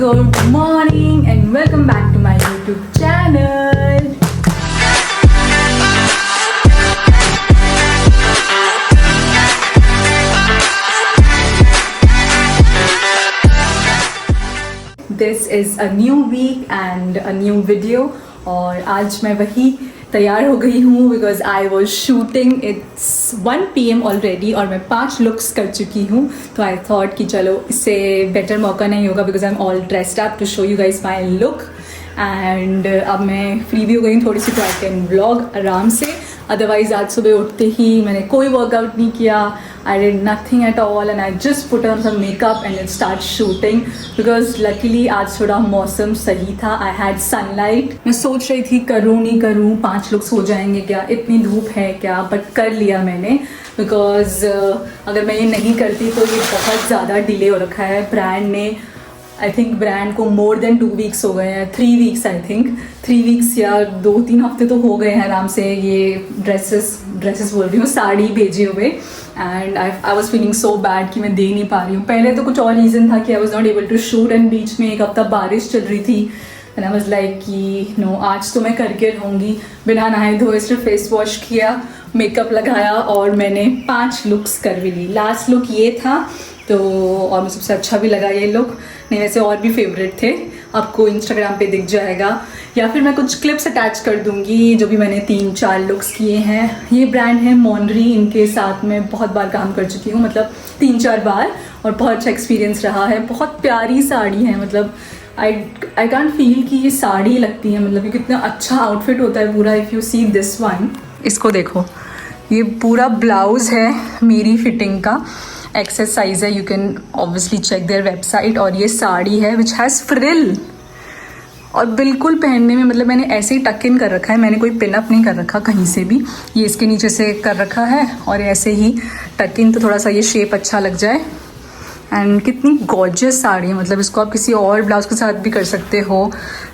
Good morning and welcome back to my YouTube channel. This is a new week and a new video और आज मैं वही तैयार हो गई हूँ because I was shooting it's 1 PM already और मैं 5 लुक्स कर चुकी हूँ. तो आई थॉट कि चलो इससे बेटर मौका नहीं होगा because I am all dressed up to show you guys my look. And अब मैं फ्री भी हो गई थोड़ी सी तो आई कैन व्लॉग आराम से. अदरवाइज आज सुबह उठते ही मैंने कोई वर्कआउट नहीं किया. I did nothing at all and I just put on some makeup and start shooting because luckily आज थोड़ा मौसम सही था. I had sunlight. मैं सोच रही थी करूँ नहीं करूँ, 5 लुक्स हो जाएंगे क्या, इतनी धूप है क्या, बट कर लिया मैंने बिकॉज अगर मैं ये नहीं करती तो ये बहुत ज़्यादा डिले हो रखा है. ब्रांड ने आई थिंक ब्रांड को मोर देन 2 वीक्स हो गए हैं, 3 वीक्स आई थिंक 3 वीक्स या 2-3 हफ्ते तो हो गए हैं आराम से ये ड्रेसेस बोल रही हूँ, साड़ी भेजे हुए. And I was feeling so bad कि मैं दे नहीं पा रही हूँ. पहले तो कुछ और रीज़न था कि I was not able to shoot and बीच में एक हफ्ता बारिश चल रही थी एंड आई वॉज लाइक कि नो आज तो मैं करके रहूँगी. बिना नहाए धोए सिर्फ फेस वॉश किया, मेकअप लगाया और मैंने 5 लुक्स कर भी ली. लास्ट लुक ये था तो और मुझे सबसे अच्छा भी लगा ये लुक. नहीं वैसे और भी फेवरेट थे, आपको इंस्टाग्राम पे दिख जाएगा या फिर मैं कुछ क्लिप्स अटैच कर दूंगी जो भी मैंने 3-4 लुक्स किए हैं. ये ब्रांड है मोनरी, इनके साथ मैं बहुत बार काम कर चुकी हूँ, मतलब 3-4 बार और बहुत अच्छा एक्सपीरियंस रहा है. बहुत प्यारी साड़ी है, मतलब आई कांट फील कि ये साड़ी लगती है, मतलब ये कितना अच्छा आउटफिट होता है पूरा. If you see this one, इसको देखो, ये पूरा ब्लाउज़ है मेरी फिटिंग का, एक्सेस साइज है. You can obviously check their website. और ये साड़ी है विच हैज़ फ्रिल और बिल्कुल पहनने में मतलब मैंने ऐसे ही टक इन कर रखा है, मैंने कोई पिन अप नहीं कर रखा कहीं से भी. ये इसके नीचे से कर रखा है और ऐसे ही टक इन, तो थोड़ा सा ये शेप अच्छा लग जाए. एंड कितनी गॉर्जियस साड़ी है, मतलब इसको आप किसी और ब्लाउज के साथ भी कर सकते हो.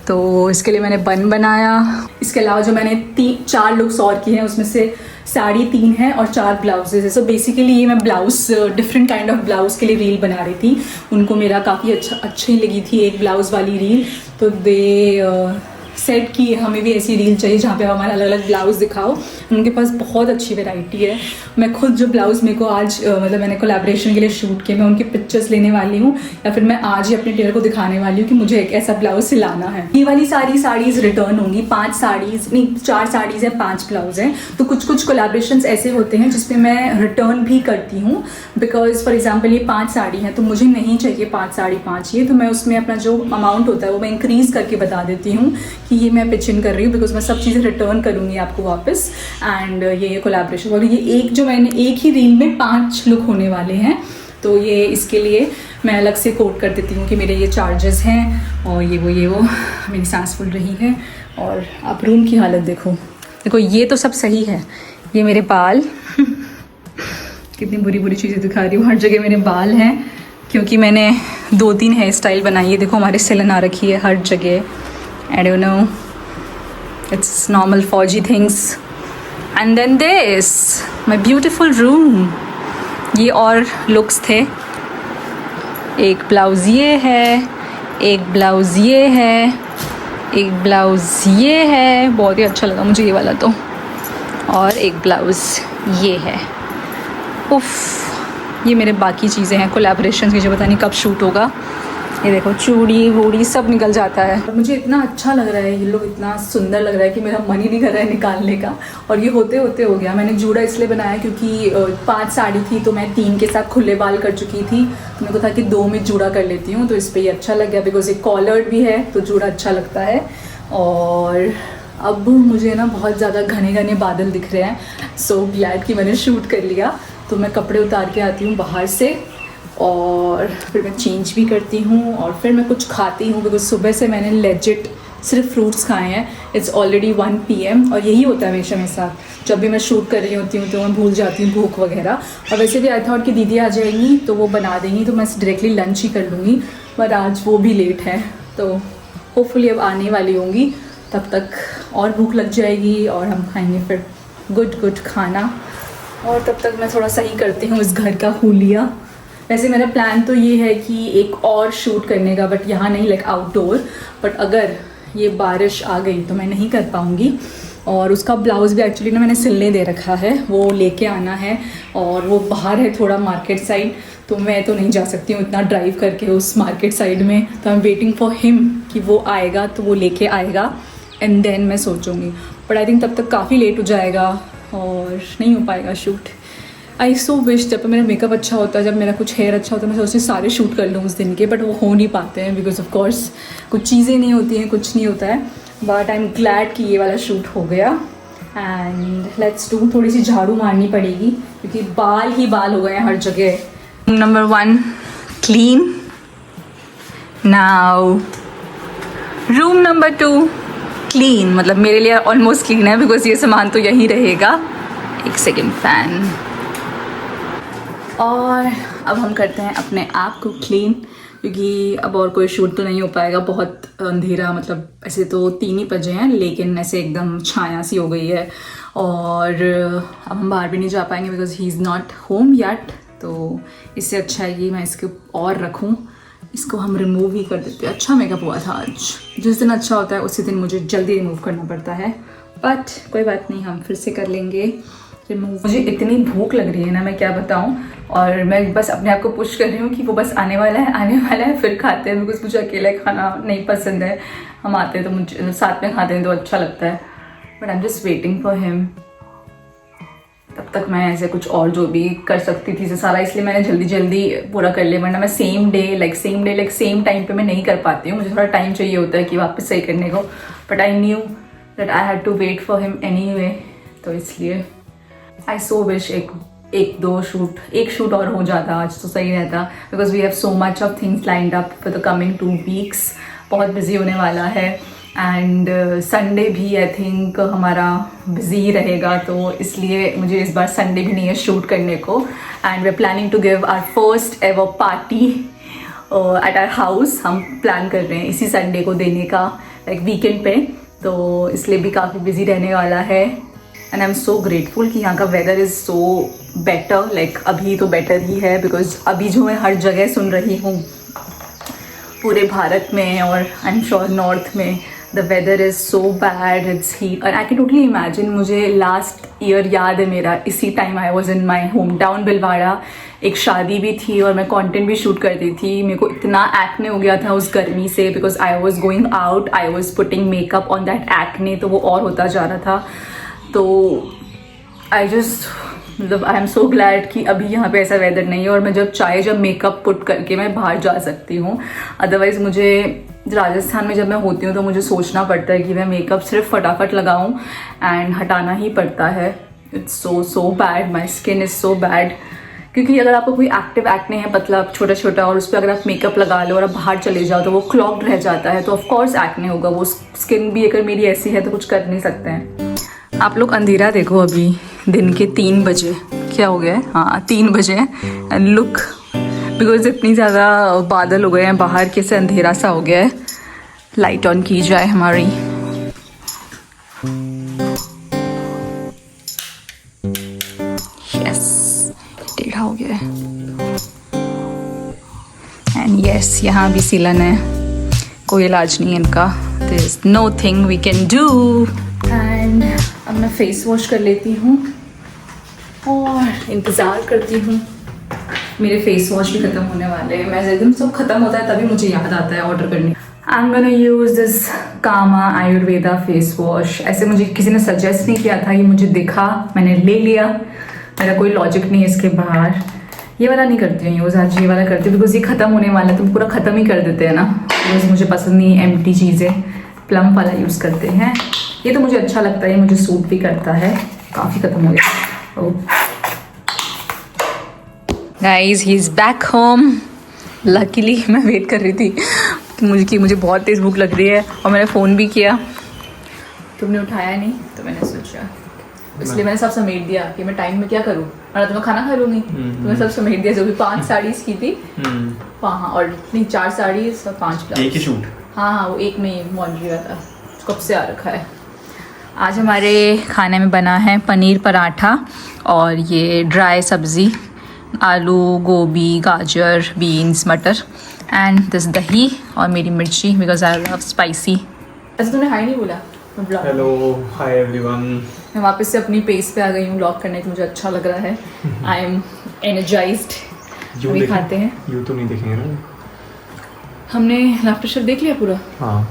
तो इसके लिए मैंने बन बनाया. इसके अलावा जो मैंने 4 लुक्स और किए हैं उसमें से साड़ी 3 है और 4 ब्लाउजेज है. सो बेसिकली ये मैं blouse different kind of blouse के लिए रील बना रही थी. उनको मेरा काफ़ी अच्छी लगी थी एक ब्लाउज वाली रील, तो दे सेट की हमें भी ऐसी रील चाहिए जहाँ पे आप हमारे अलग अलग ब्लाउज़ दिखाओ. उनके पास बहुत अच्छी वैरायटी है. मैं खुद जो ब्लाउज़ मेरे को आज मतलब मैंने कोलैबोरेशन के लिए शूट किए, मैं उनकी पिक्चर्स लेने वाली हूँ या फिर मैं आज ही अपने टेलर को दिखाने वाली हूँ कि मुझे एक ऐसा ब्लाउज़ सिलाना है. ये वाली सारी साड़ीज़ रिटर्न होंगी. 4 साड़ीज़ हैं, 5 ब्लाउज हैं. तो कुछ कोलैबोरेशंस ऐसे होते हैं जिसमें मैं रिटर्न भी करती हूँ बिकॉज फॉर एग्जाम्पल ये 5 साड़ी हैं तो मुझे नहीं चाहिए 5 साड़ी 5 ये, तो मैं उसमें अपना जो अमाउंट होता है वो मैं इंक्रीज़ करके बता देती हूँ कि ये मैं पिच इन कर रही हूँ बिकॉज मैं सब चीज़ें रिटर्न करूँगी आपको वापस. एंड ये कोलैबोरेशन और ये एक जो मैंने एक ही रील में 5 लुक होने वाले हैं, तो ये इसके लिए मैं अलग से कोट कर देती हूँ कि मेरे ये चार्जेस हैं. और ये वो मेरी सांस फूल रही है. और आप रूम की हालत देखो ये तो सब सही है. ये मेरे बाल कितनी बुरी चीज़ें दिखा रही हूँ. हर जगह मेरे बाल हैं क्योंकि मैंने 2-3 हेयर स्टाइल बनाई है. देखो हमारे सिलन आ रखी है हर जगह. I don't know, it's normal fauji things. And then this, my beautiful room. ये और लुक्स थे. एक ब्लाउज़ ये है, एक ब्लाउज़ ये है, एक ब्लाउज़ ये है, बहुत ही अच्छा लगा मुझे ये वाला तो. और एक ब्लाउज़ ये है. उफ़, ये मेरे बाकी चीज़ें हैं कोलैबोरेशन की जो पता नहीं कब शूट होगा. ये देखो चूड़ी वूड़ी सब निकल जाता है. और मुझे इतना अच्छा लग रहा है, ये लोग इतना सुंदर लग रहा है कि मेरा मन ही नहीं कर रहा है निकालने का. और ये होते होते हो गया. मैंने जूड़ा इसलिए बनाया क्योंकि 5 साड़ी थी तो मैं 3 के साथ खुले बाल कर चुकी थी, तो मेरे को था कि 2 में जूड़ा कर लेती हूँ. तो इस पर ये अच्छा लग गया बिकॉज ये कॉलर्ड भी है तो जूड़ा अच्छा लगता है. और अब मुझे ना बहुत ज़्यादा घने बादल दिख रहे हैं. सो ग्लैड कि मैंने शूट कर लिया. तो मैं कपड़े उतार के आती हूँ बाहर से और फिर मैं चेंज भी करती हूँ और फिर मैं कुछ खाती हूँ बिकॉज सुबह से मैंने लेजिट सिर्फ फ्रूट्स खाए हैं. इट्स ऑलरेडी 1 PM और यही होता है हमेशा मेरे साथ. जब भी मैं शूट कर रही होती हूँ तो मैं भूल जाती हूँ भूख वगैरह. और वैसे भी आई थॉट कि दीदी आ जाएंगी तो वो बना देंगी तो मैं डायरेक्टली लंच ही कर लूँगी, पर आज वो भी लेट है तो होपफुली अब आने वाली होंगी. तब तक और भूख लग जाएगी और हम खाएंगे फिर गुड खाना. और तब तक मैं थोड़ा सही करती हूँ इस घर का हुलिया वैसे मेरा प्लान तो ये है कि एक और शूट करने का, बट यहाँ नहीं, लाइक आउटडोर। बट अगर ये बारिश आ गई तो मैं नहीं कर पाऊँगी। और उसका ब्लाउज़ भी एक्चुअली ना मैंने सिलने दे रखा है, वो लेके आना है। और वो बाहर है थोड़ा मार्केट साइड, तो मैं तो नहीं जा सकती हूँ इतना ड्राइव करके उस मार्केट साइड में। तो I am waiting for him कि वो आएगा तो वो लेके आएगा एंड देन मैं सोचूंगी। बट आई थिंक तब तक काफ़ी लेट हो जाएगा और नहीं हो पाएगा शूट। आई सो विश जब मेरा मेकअप अच्छा होता है, जब मेरा कुछ हेयर अच्छा होता है, मैं सोचती सारे शूट कर लूँ उस दिन के, बट वो हो नहीं पाते हैं बिकॉज ऑफ कोर्स कुछ चीज़ें नहीं होती हैं, कुछ नहीं होता है। बट आई एम ग्लैड कि ये वाला शूट हो गया। एंड लेट्स डू, थोड़ी सी झाड़ू मारनी पड़ेगी क्योंकि बाल ही बाल हो गए हैं हर जगह। Number 1 clean. Now room number 2 clean, मतलब मेरे लिए ऑलमोस्ट क्लीन है बिकॉज ये सामान तो यहीं रहेगा। एक सेकेंड, फैन। और अब हम करते हैं अपने आप को क्लीन क्योंकि अब और कोई शूट तो नहीं हो पाएगा, बहुत अंधेरा, मतलब ऐसे तो 3 ही बजे हैं लेकिन ऐसे एकदम छाया सी हो गई है। और अब हम बाहर भी नहीं जा पाएंगे because he is not home yet. तो इससे अच्छा है कि मैं इसके और रखूँ, इसको हम रिमूव ही कर देते हैं। अच्छा मेकअप हुआ था आज, जिस दिन अच्छा होता है उसी दिन मुझे जल्दी रिमूव करना पड़ता है, बट कोई बात नहीं, हम फिर से कर लेंगे रिमूव। मुझे इतनी भूख लग रही है ना, मैं क्या बताऊं। और मैं बस अपने आप को पुश कर रही हूँ कि वो बस आने वाला है फिर खाते हैं, बिकॉज मुझे अकेला खाना नहीं पसंद है। हम आते हैं तो मुझे साथ में खाते हैं तो अच्छा लगता है, but I am just waiting for him. तब तक मैं ऐसे कुछ और जो भी कर सकती थी सारा, इसलिए मैंने जल्दी जल्दी पूरा कर लिया। वरना मैं सेम डे सेम टाइम पे मैं नहीं कर पाती हूँ, मुझे थोड़ा टाइम चाहिए होता है कि वापस सही करने को। But I knew that I had to wait for him anyway, तो इसलिए आई सो विश एक शूट और हो जाता आज तो सही रहता, because we have so much of things lined up for the coming 2 weeks. बहुत बिजी होने वाला है एंड संडे भी आई थिंक हमारा बिजी रहेगा, तो इसलिए मुझे इस बार संडे भी नहीं है शूट करने को। And we are planning to give our first ever party at our house. हम प्लान कर रहे हैं इसी संडे को देने का, लाइक वीकेंड पे, तो इसलिए भी काफ़ी बिजी रहने वाला है। And I am so grateful कि यहाँ का weather is so better, like अभी तो बेटर ही है बिकॉज अभी जो मैं हर जगह सुन रही हूँ पूरे भारत में और आई एम श्योर नॉर्थ में, the weather is so bad, it's heat. और आई कैन टोटली इमेजिन, मुझे लास्ट ईयर याद है मेरा इसी time I was in my home town Bhilwara, एक शादी भी थी और मैं कंटेंट भी शूट करती थी। मेरे को इतना एक्ने हो गया था उस गर्मी से because I was going out, I was putting makeup on that acne, तो वो और होता जा रहा था। तो आई एम सो ग्लैड कि अभी यहाँ पे ऐसा वेदर नहीं है और मैं जब मेकअप पुट करके मैं बाहर जा सकती हूँ। अदरवाइज़ मुझे राजस्थान में जब मैं होती हूँ तो मुझे सोचना पड़ता है कि मैं मेकअप सिर्फ फटाफट लगाऊँ एंड हटाना ही पड़ता है। It's so bad, my skin is so bad. क्योंकि अगर आपको कोई एक्टिव एक्ने है पतला छोटा छोटा और उस पर अगर आप मेकअप लगा लो और आप बाहर चले जाओ तो वो क्लॉग्ड रह जाता है, तो ऑफकोर्स एक्ने होगा। वो स्किन भी अगर मेरी ऐसी है तो कुछ कर नहीं सकते हैं। आप लोग अंधेरा देखो, अभी दिन के 3 बजे, क्या हो गया है, हाँ 3 बजे एंड लुक, बिकॉज इतनी ज़्यादा बादल हो गए हैं बाहर, कैसे अंधेरा सा हो गया है। लाइट ऑन की जाए हमारी। यस, टेढ़ा हो गया है एंड यस, यहाँ भी सीलन है, कोई इलाज नहीं है इनका, there is no thing we can do. And अब मैं फेस वॉश कर लेती हूँ और इंतज़ार करती हूँ। मेरे फेस वॉश भी ख़त्म होने वाले हैं, मैं एकदम सब ख़त्म होता है तभी मुझे याद आता है ऑर्डर करने। I am gonna use this Kama Ayurveda face wash. ऐसे मुझे किसी ने सजेस्ट नहीं किया था, ये मुझे दिखा, मैंने ले लिया, मेरा कोई लॉजिक नहीं है इसके बाहर। ये वाला नहीं करती हूँ यूज़, आज ये वाला करती हूँ बिकॉज ये ख़त्म होने वाला है, तो पूरा ख़त्म ही कर देते हैं ना, बिकॉज मुझे पसंद नहीं है एम्प्टी चीज़ें। प्लम वाला यूज़ करते हैं, ये तो मुझे अच्छा लगता है, मुझे सूट भी करता है। काफ़ी ख़त्म हो गया। Guys he is back home. Luckily मैं वेट कर रही थी कि मुझे बहुत तेज़ भूख लग रही है और मैंने फ़ोन भी किया, तुमने उठाया नहीं, तो मैंने सोचा इसलिए मैंने सब समेट दिया कि मैं टाइम में क्या करूँ, और तो मैं खाना खा लूँगी, तो मैं सब समेट दिया। जो भी 5 साड़ीज़ की थी, हाँ, और नहीं 4 साड़ीज़ और 5 ब्लाउज, एक ही शूट, हाँ वो एक में ही लॉन्ड्री का था, कब से आ रखा है। आज हमारे खाने में बना है पनीर पराठा और ये ड्राई सब्ज़ी आलू, गोभी, गाजर, बीन्स, मटर एंड दिस दही और मेरी मिर्ची बिकॉज आई लव स्पाइसी। ऐसे तूने हाई नहीं बोला? Hello, hi everyone. मैं वापस से अपनी पेस पे आ गई हूँ व्लॉग करने की, मुझे अच्छा लग रहा है। I am energised. अभी खाते हैं। यू तो नहीं देखेंगे ना? हमने लाफ्टर शेफ देख लिया पूरा? हाँ।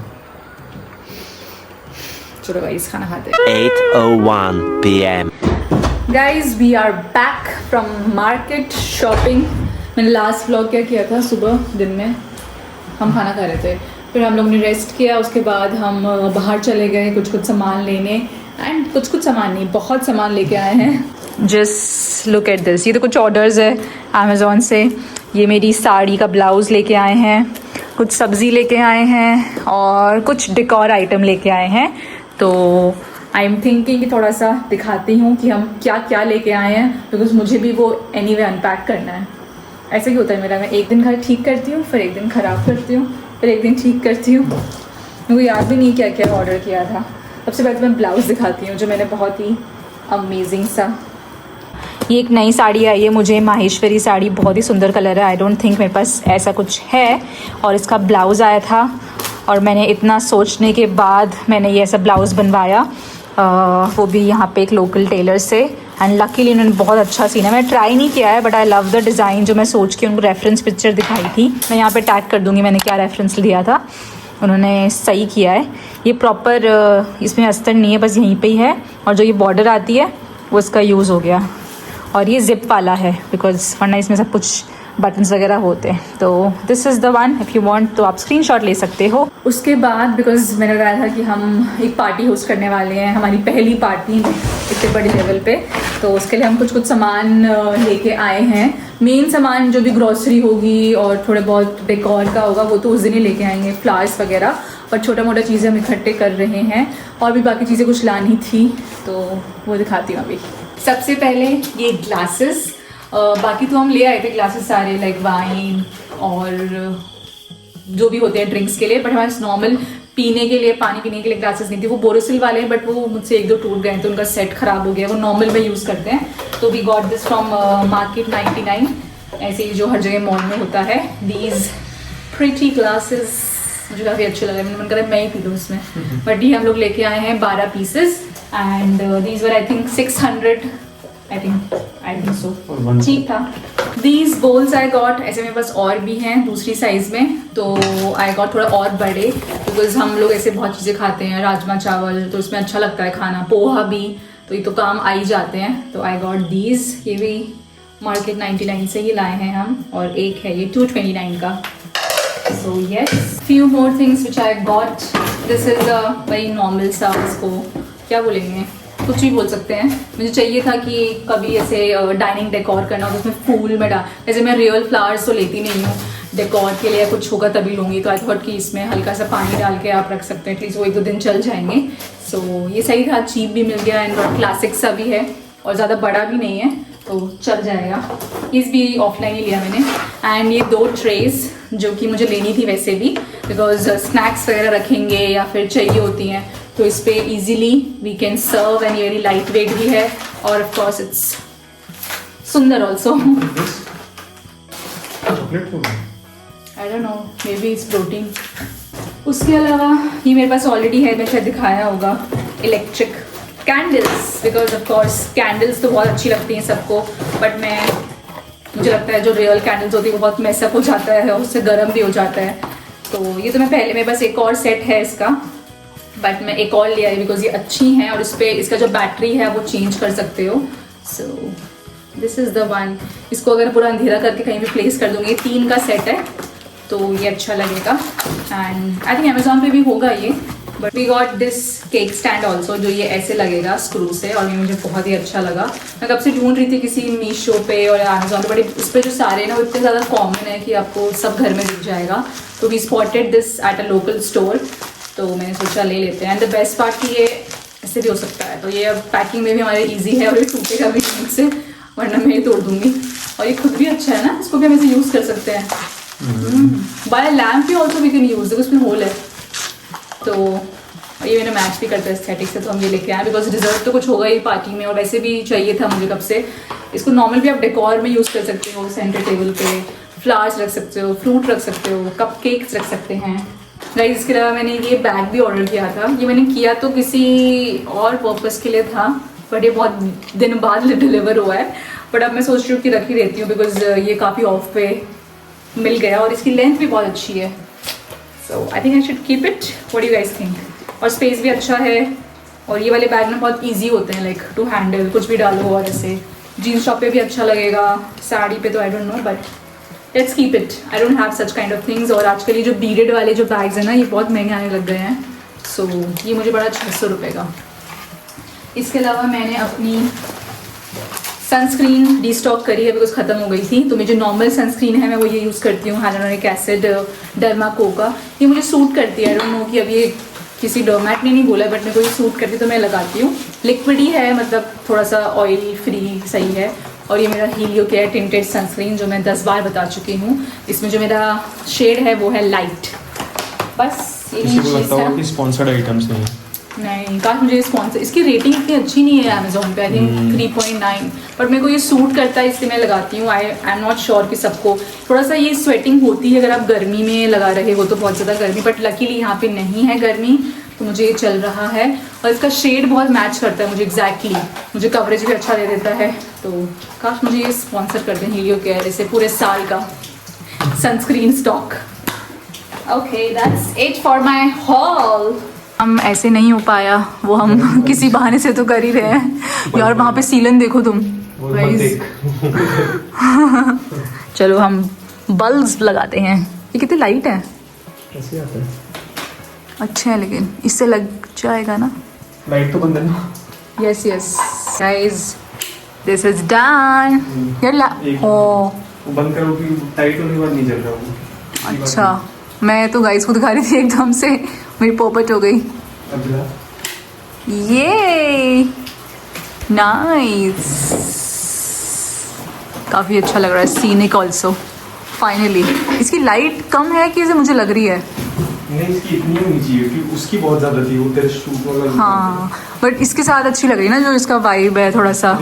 चलो गाइस खाना खाते हैं। 8:01 PM. Guys we are back from market shopping. मैंने लास्ट व्लॉग क्या किया था, सुबह दिन में हम खाना खा रहे थे, फिर हम लोग ने रेस्ट किया, उसके बाद हम बाहर चले गए कुछ सामान लेने एंड कुछ सामान नहीं, बहुत सामान लेके आए हैं। जस्ट लुक एट दिस, ये तो कुछ ऑर्डर्स है अमेज़ॉन से। ये मेरी साड़ी का ब्लाउज़ लेके आए हैं, कुछ सब्ज़ी लेके आए हैं और कुछ डेकोर आइटम लेके आए हैं। तो आई एम थिंकिंग कि थोड़ा सा दिखाती हूँ कि हम क्या क्या लेके आए हैं, बिकॉज मुझे भी वो एनीवे अनपैक करना है। ऐसे ही होता है मेरा, मैं एक दिन घर ठीक करती हूँ, फिर एक दिन ख़राब करती हूँ, फिर एक दिन ठीक करती हूँ। मुझे याद भी नहीं क्या क्या ऑर्डर किया था। सबसे पहले मैं ब्लाउज़ दिखाती हूँ जो मैंने बहुत ही अमेजिंग सा, ये एक नई साड़ी आई है मुझे, माहेश्वरी साड़ी, बहुत ही सुंदर कलर है। आई डोंट थिंक मेरे पास ऐसा कुछ है। और इसका ब्लाउज़ आया था और मैंने इतना सोचने के बाद मैंने ये ऐसा ब्लाउज़ बनवाया, वो भी यहाँ पे एक लोकल टेलर से। एंड लकीली उन्होंने बहुत अच्छा सीना, मैंने ट्राई नहीं किया है but I love the design. जो मैं सोच के उनको रेफरेंस पिक्चर दिखाई थी, मैं यहाँ पे टैग कर दूँगी मैंने क्या रेफरेंस दिया था। उन्होंने सही किया है। ये प्रॉपर इसमें अस्तर नहीं है, बस यहीं पे ही है। और जो ये बॉर्डर आती है वो इसका यूज़ हो गया। और ये जिप वाला है बिकॉज वरना इसमें सब कुछ बटन्स वगैरह होते हैं। तो this is the one, if you want तो आप स्क्रीनशॉट ले सकते हो। उसके बाद बिकॉज मैंने बताया था कि हम एक पार्टी होस्ट करने वाले हैं, हमारी पहली पार्टी इतने बड़े लेवल पे, तो उसके लिए हम कुछ सामान लेके आए हैं। मेन सामान जो भी ग्रॉसरी होगी और थोड़े बहुत डेकोर का होगा वो तो उस दिन ही लेके आएंगे, फ्लावर्स वगैरह। पर छोटा मोटा चीज़ें हम इकट्ठे कर रहे हैं और भी बाकी चीज़ें कुछ लानी थी, तो वो दिखाती हूँ अभी। सबसे पहले ये ग्लासेस, बाकी तो हम ले आए थे ग्लासेस सारे, लाइक वाइन और जो भी होते हैं ड्रिंक्स के लिए, बट हमारे नॉर्मल पीने के लिए, पानी पीने के लिए ग्लासेस नहीं थे। वो बोरोसिल वाले हैं बट वो मुझसे 1-2 टूट गए तो उनका सेट ख़राब हो गया, वो नॉर्मल में यूज़ करते हैं। तो we got this from market 99, ऐसे ही जो हर जगह मॉल में होता है। दीज प्रिटी ग्लासेस मुझे काफ़ी अच्छे लगे, मैंने मन करा मैं ही पी लूँ इसमें। बट ये हम लोग लेके आए हैं 12 pieces and these were I think 600, I think so, ठीक था। दीज बोल्स आई गॉट, ऐसे मेरे पास और भी हैं दूसरी साइज़ में, तो आई गॉट थोड़ा और बड़े बिकॉज हम लोग ऐसे बहुत चीज़ें खाते हैं, राजमा चावल तो उसमें अच्छा लगता है खाना, पोहा भी, तो ये तो काम आ ही जाते हैं। तो आई गॉट दीज, ये भी मार्केट 99 से ही लाए हैं हम, और एक है ये 229 का। So yes, few more things which I got. This is a very normal सा, इसको क्या बोलेंगे, कुछ भी बोल सकते हैं। मुझे चाहिए था कि कभी ऐसे डाइनिंग डेकोर करना हो, उसमें फूल में डाल, जैसे मैं रियल फ्लावर्स तो लेती नहीं हूँ, डेकोर के लिए कुछ होगा तभी लूँगी। तो आई थॉट कि इसमें हल्का सा पानी डाल के आप रख सकते हैं, एटलीस्ट वो 1-2 दिन चल जाएंगे। सो ये सही था, चीप भी मिल गया एंड क्लासिक सा भी है और ज़्यादा बड़ा भी नहीं है, तो चल जाएगा। इस भी ऑफलाइन ही लिया मैंने। एंड ये 2 ट्रेज जो कि मुझे लेनी थी वैसे भी, बिकॉज स्नैक्स वगैरह रखेंगे या फिर चाहिए होती हैं, तो इस पर easily we can serve and very light weight भी है और ऑफ कोर्स इट्स सुंदर also. I don't know, maybe it's protein. उसके अलावा ये मेरे पास ऑलरेडी है, मैं शायद दिखाया होगा, electric candles, because of course candles तो बहुत अच्छी लगती हैं सबको, बट मुझे लगता है जो रियल कैंडल्स होती है वो बहुत मैसअप हो जाता है और उससे गर्म भी हो जाता है। तो ये तो मैं पहले, मेरे पास एक और सेट है इसका, बट मैं एक और ले आई बिकॉज ये अच्छी हैं और इस पर इसका जो बैटरी है वो चेंज कर सकते हो। So this is the one. इसको अगर पूरा अंधेरा करके कहीं भी प्लेस कर दूँगी, 3 का सेट है तो ये अच्छा लगेगा। एंड आई थिंक अमेजोन पे भी होगा ये, but we got this cake stand also, जो ये ऐसे लगेगा स्क्रू से, और ये मुझे बहुत ही अच्छा लगा। मैं कब से ढूंढ रही थी किसी मीशो पे और अमेजोन पे, बड़े उस पर जो सारे ना वो इतने ज़्यादा कॉमन है कि आपको सब घर में दिख जाएगा। तो we spotted this at a local store, तो मैंने सोचा ले लेते हैं। एंड द बेस्ट पार्ट कि ये ऐसे भी हो सकता है, तो ये अब पैकिंग में भी हमारे ईजी है और ये टूटेगा भी ठीक से, वरना मैं ये तोड़ दूँगी। और ये खुद भी अच्छा है ना, इसको भी हम ऐसे यूज़ कर सकते हैं। बाय लैम्प भी ऑल्सो वी कैन यूज़, उसमें होल है, तो और ये मैंने मैच भी करता है एस्थेटिक से, तो हम ये लेके आए बिकॉज डिजर्व तो कुछ होगा ही पार्टी में, और वैसे भी चाहिए था मुझे कब से। इसको नॉर्मल भी आप डेकोर में यूज़ कर सकते हो, सेंटर टेबल पे फ्लावर्स रख सकते हो, फ्रूट रख सकते हो, कप केक्स रख सकते हैं। गाइस इसके अलावा मैंने ये बैग भी ऑर्डर किया था। ये मैंने किया तो किसी और पर्पज़ के लिए था, बट ये बहुत दिन बाद डिलीवर हुआ है। बट अब मैं सोच रही हूँ कि रख ही रहती हूँ बिकॉज ये काफ़ी ऑफ पे मिल गया और इसकी लेंथ भी बहुत अच्छी है। So I think I should keep it. What do you guys think? और स्पेस भी अच्छा है, और ये वाले बैग ना बहुत ईजी होते हैं लाइक टू हैंडल, कुछ भी डालो। और ऐसे जीन्स टॉप पे भी अच्छा लगेगा, साड़ी पे तो आई don't no, but let's keep it. I don't have such kind of things. और आजकल ये जो बीडेड वाले जो बैग्स हैं ना, ये बहुत महंगे आने लग गए हैं। सो ये मुझे पड़ा 600 रुपये का। इसके अलावा मैंने अपनी सनस्क्रीन डिस्टॉक करी है बिकॉज ख़त्म हो गई थी। तो मेरी जो नॉर्मल सनस्क्रीन है मैं वो ये यूज़ करती हूँ, हाइलुरोनिक एसिड डर्माको का। ये मुझे सूट करती है। आई डोंट नो कि अब ये किसी डोमैट ने नहीं बोला, बट मेरे को ये सूट करती तो मैं लगाती हूँ। लिक्विड ही है, मतलब थोड़ा सा ऑयल फ्री सही है। और ये मेरा हीलियो केयर टिंटेड सनस्क्रीन जो मैं 10 बार बता चुकी हूँ। इसमें जो मेरा शेड है वो है लाइट। बस यही किसी को चीज़ लगता है। होगा कि स्पॉन्सर्ड आइटम्स नहीं। नहीं, काश मुझे स्पॉन्सर। इसकी रेटिंग इतनी अच्छी नहीं है अमेजोन पे, आई थिंक 3.9, बट मेरे को ये सूट करता है इसलिए मैं लगाती हूँ। आई एम नॉट श्योर कि सबको। थोड़ा सा ये स्वेटिंग होती है अगर आप गर्मी में लगा रहे हो तो, बहुत ज़्यादा गर्मी, बट लकीली यहाँ पे नहीं है गर्मी, तो मुझे ये चल रहा है। और इसका शेड बहुत मैच करता है मुझे एग्जैक्टली, मुझे कवरेज भी अच्छा दे देता है। तो काश मुझे ये स्पॉन्सर कर दें हीलियो केयर, इसे पूरे साल का sunscreen stock. Okay that's it for my hall. हम ऐसे नहीं हो पाया, वो हम किसी बहाने से तो कर ही रहे हैं यार। वहाँ पे सीलन देखो तुम गाइस। चलो हम बल्ब्स लगाते हैं। ये कितनी लाइट है, कैसे आता है? अच्छा है, लेकिन इससे लग जाएगा ना। लाइट तो बंद है ना। Yes yes guys, this is done. यार ओ वो बंद करो कि टाइट होने के बाद नहीं जल रहा वो। अच्छा, मैं तो गाइस को दिखा रही थी, एकदम से मेरी पोपट हो गई। ये नाइस, काफ़ी अच्छा लग रहा है। Scenic also finally. इसकी लाइट कम है कि ऐसे मुझे लग रही है? नहीं, इसकी इतनी होनी चाहिए कि उसकी बहुत ज़्यादा थी, वो तेरे शूट वाला। हाँ, बट इसके साथ अच्छी लग रही है ना, जो इसका वाइब है थोड़ा सा।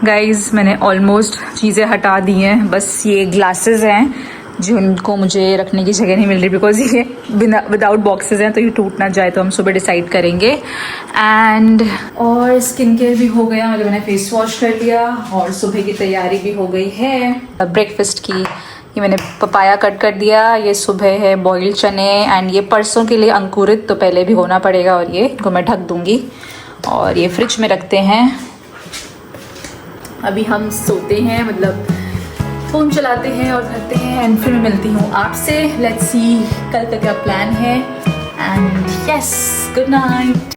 गाइज मैंने ऑलमोस्ट चीज़ें हटा दी हैं, बस ये ग्लासेस हैं जिनको मुझे रखने की जगह नहीं मिल रही बिकॉज ये विदाउट बॉक्सेस हैं, तो ये टूट ना जाए, तो हम सुबह डिसाइड करेंगे। एंड और स्किन केयर भी हो गया, मतलब मैंने फेस वॉश कर लिया और सुबह की तैयारी भी हो गई है ब्रेकफास्ट की। ये मैंने पपाया कट कर दिया, ये सुबह है बॉइल्ड चने, एंड ये परसों के लिए अंकुरित, तो पहले भी होना पड़ेगा, और ये इनको मैं ढक दूँगी और ये फ्रिज में रखते हैं। अभी हम सोते हैं, मतलब फ़ोन चलाते हैं और करते हैं, एंड फिर मैं मिलती हूँ आपसे। लेट्स सी कल तक क्या प्लान है, एंड यस, गुड नाइट।